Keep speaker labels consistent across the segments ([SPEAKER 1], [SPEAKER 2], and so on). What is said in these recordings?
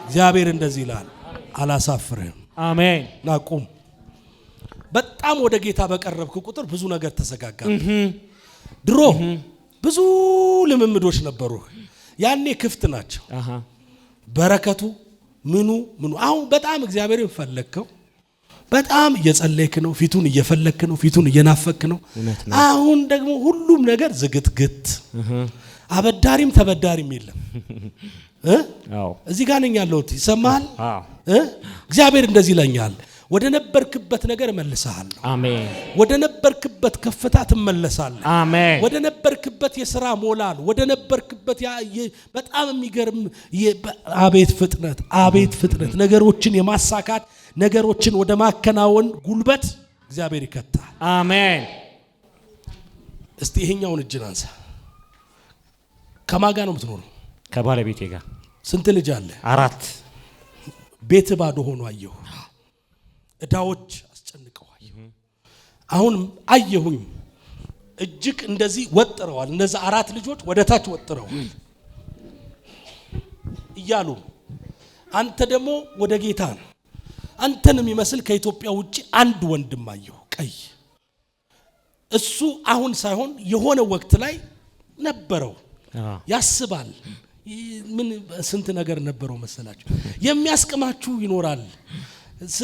[SPEAKER 1] እግዚአብሔር እንደዚህ ይላል አላሳፍርህም።
[SPEAKER 2] አሜን።
[SPEAKER 1] ናቁም በጣም ወደ ጌታ በቀረብክ ቁጥር ብዙ ነገር ተዘጋጋ። ድሮ ብዙ ልምምዶች ነበሩ። ያኔ ክፍት ናቸው። በረከቱ ምኑ አሁን በጣም እግዚአብሔርን ፈለግከው። በጣም እየጸለይክ ነው። ፊቱን እየፈለግክ ነው። ፊቱን እየናፈክ ነው። አሁን ደግሞ ሁሉም ነገር ዝግትግት አበዳሪም ተበዳሪም የለም። እዚህ ጋር ነኝ ያለሁት ይሰማሃል? እግዚአብሔር እንደዚህ ይለኛል ወደ ነበርክበት ነገር እመልስሃለሁ።
[SPEAKER 2] አሜን።
[SPEAKER 1] ወደ ነበርክበት ከፍታ ትመለሳለህ።
[SPEAKER 2] አሜን።
[SPEAKER 1] ወደ ነበርክበት የሥራ ሞላል ወደ ነበርክበት በጣም የሚገርም አቤት ፍጥነት ነገሮችን የማሳካት ነገሮችን ወደ ማከናወን ጉልበት እግዚአብሔር ይከታል።
[SPEAKER 2] አሜን።
[SPEAKER 1] እስቲ ይሄኛውን እጅን አንሳ። ከማን ጋር ነው የምትኖረው?
[SPEAKER 2] ከባለቤቴ ጋር።
[SPEAKER 1] ስንት ልጅ አለ?
[SPEAKER 2] 4።
[SPEAKER 1] ቤት ባዶ ሆኖ አየሁ። እዳዎች አስጨንቀዋል። አሁን አየሁኝ እጅግ እንደዚህ ወጥረዋል። እነዚህ 4 ልጆች ወደ ታች ወጥረዋል እያሉ አንተ ደግሞ ወደ ጌታ ነው። አንተን የሚመስል ከኢትዮጵያ ውጪ አንድ ወንድም አየሁ ቀይ። እሱ አሁን ሳይሆን የሆነ ወቅት ላይ ነበረው ያስባል። ምን ስንት ነገር ነበረው መሰላችሁ? የሚያስቀማችሁ ይኖራል።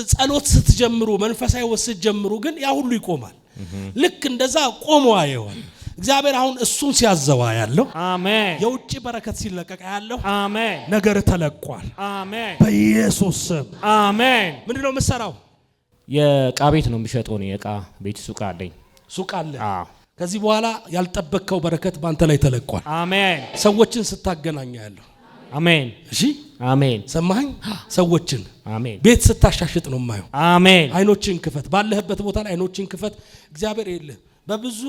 [SPEAKER 1] ጸሎት ስትጀምሩ መንፈሳዊ ወስት ጀምሩ ግን ያ ሁሉ ይቆማል። ልክ እንደዛ ቆሞ አየዋል። እግዚአብሔር አሁን እሱን ሲያዘዋ ያለው አሜን። የውጪ በረከት ሲለቀቅ ያለው አሜን። ነገር ተለቋል። አሜን። በኢየሱስ ስም አሜን። ምንድነው የምትሰራው?
[SPEAKER 2] የዕቃ ቤት ነው የምሸጠው። ነው የዕቃ ቤት ሱቅ አለኝ።
[SPEAKER 1] ሱቅ አለ። ከዚህ በኋላ ያልጠበቅከው በረከት ባንተ ላይ ተለቋል። አሜን። ሰዎችን ስታገናኛ ያለው አሜን። እሺ አሜን። ሰማኸኝ? ሰዎችን አሜን። ቤት ስታሻሽጥ ነው የማየው። አሜን። አይኖችን ክፈት። ባለህበት ቦታ ላይ አይኖችን ክፈት። እግዚአብሔር የለህ በብዙ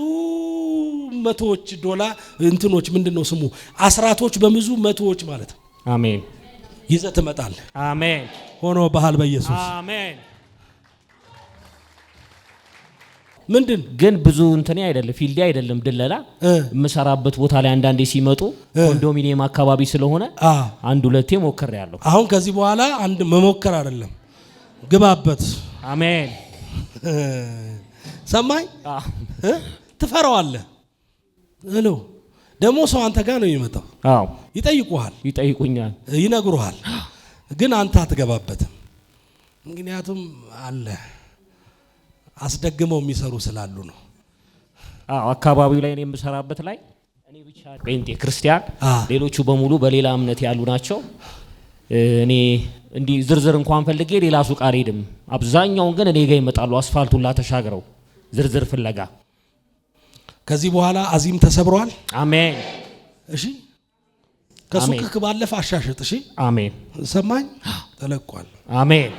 [SPEAKER 1] መቶዎች ዶላር እንትኖች ምንድነው ስሙ አስራቶች በብዙ መቶዎች ማለት ነው።
[SPEAKER 2] አሜን።
[SPEAKER 1] ይዘህ ትመጣለህ። አሜን። ሆኖ ባህል በኢየሱስ አሜን። ምንድን
[SPEAKER 2] ግን ብዙ እንትኔ አይደለም ፊልዲ አይደለም ድለላ የምሰራበት ቦታ ላይ አንዳንዴ ሲመጡ ኮንዶሚኒየም አካባቢ ስለሆነ አንድ ሁለቴ ሞክሬያለሁ። አሁን
[SPEAKER 1] ከዚህ በኋላ አንድ መሞከር አይደለም ግባበት።
[SPEAKER 2] አሜን።
[SPEAKER 1] ሰማኝ? ትፈራዋለህ። ሄሎ ደግሞ ሰው አንተ ጋር ነው የሚመጣው።
[SPEAKER 2] አዎ
[SPEAKER 1] ይጠይቁኛል፣ ይነግሩሃል። ግን አንተ አትገባበትም። ምክንያቱም አለ አስደግመው የሚሰሩ ስላሉ ነው።
[SPEAKER 2] አካባቢው ላይ እኔ የምሰራበት ላይ እኔ ብቻ ጴንጤ ክርስቲያን፣ ሌሎቹ በሙሉ በሌላ እምነት ያሉ ናቸው። እኔ እንዲህ ዝርዝር እንኳን ፈልጌ ሌላ ሱቅ አልሄድም። አብዛኛውን ግን እኔ ጋር ይመጣሉ። አስፋልቱን ተሻግረው ዝርዝር ፍለጋ።
[SPEAKER 1] ከዚህ በኋላ አዚም ተሰብሯል።
[SPEAKER 2] አሜን።
[SPEAKER 1] እሺ ከሱቅህ ባለፈ አሻሽጥ። እሺ
[SPEAKER 2] አሜን።
[SPEAKER 1] ሰማኝ? ተለቋል።
[SPEAKER 2] አሜን።